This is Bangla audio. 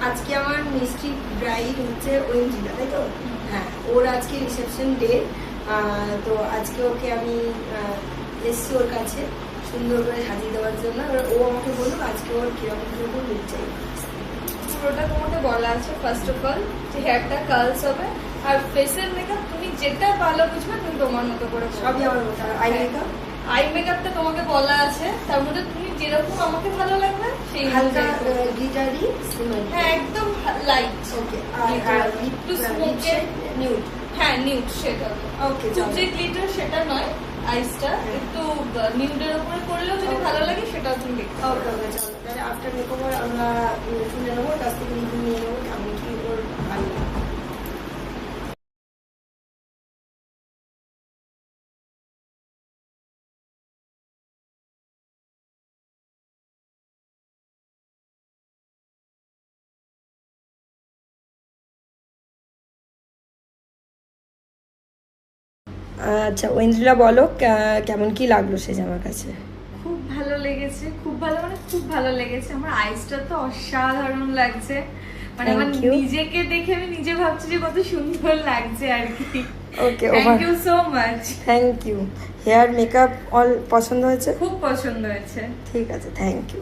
আজকে আমার মিষ্টি ব্রাইড হচ্ছে ঐন্দ্রিলা, তাই তো? হ্যাঁ, ওর আজকে রিসেপশন ডে। তো আজকে ওকে আমি এসছি ওর কাছে সুন্দর করে সাজিয়ে দেওয়ার জন্য। ও আমাকে বললো আজকে ওর কিরকম কিরকম লুক চাই। পুরোটা তোমাকে বলা আছে ফার্স্ট অফ অল যে হেয়ারটা কার্লস হবে, আর ফেসের মেকআপ তুমি যেটা ভালো বুঝবে তুমি তোমার মতো করে সবই আমার মতো। আই মেকআপ, আই মেকআপটা তোমাকে বলা আছে, তার মধ্যে তুমি যেরকম আমাকে ভালো লাগবে সেই হালকা গ্লিটারি সিমেন্ট। হ্যাঁ, একদম লাইট। ওকে, আর একটু স্মোকের নিউড। হ্যাঁ, নিউড সেটা। ওকে, খুব যে গ্লিটার সেটা নয়, আইসটা একটু নিউডের উপরে করলেও যদি ভালো লাগে সেটাও তুমি দেখতে পারো। ওকে ওকে, চলো তাহলে আফটার মেকওভার আমরা শুনে নেবো, কাছ থেকে রিভিউ নিয়ে নেবো কেমন কি ওর ভালো লাগে। আচ্ছা ঐন্দ্রিলা, বলো কেমন কি লাগলো সেজে আমার কাছে? খুব ভালো লেগেছে, খুব ভালো, মানে খুব ভালো লেগেছে। আমার আইসটা তো অসাধারণ লাগছে, মানে আমার Thank you. নিজেকে দেখে আমি নিজে ভাবছি যে কত সুন্দর লাগছে আর কি। Okay, thank you so much. Thank you. Hair makeup all পছন্দ হয়েছে? খুব পছন্দ হয়েছে। ঠিক আছে, থ্যাংক ইউ।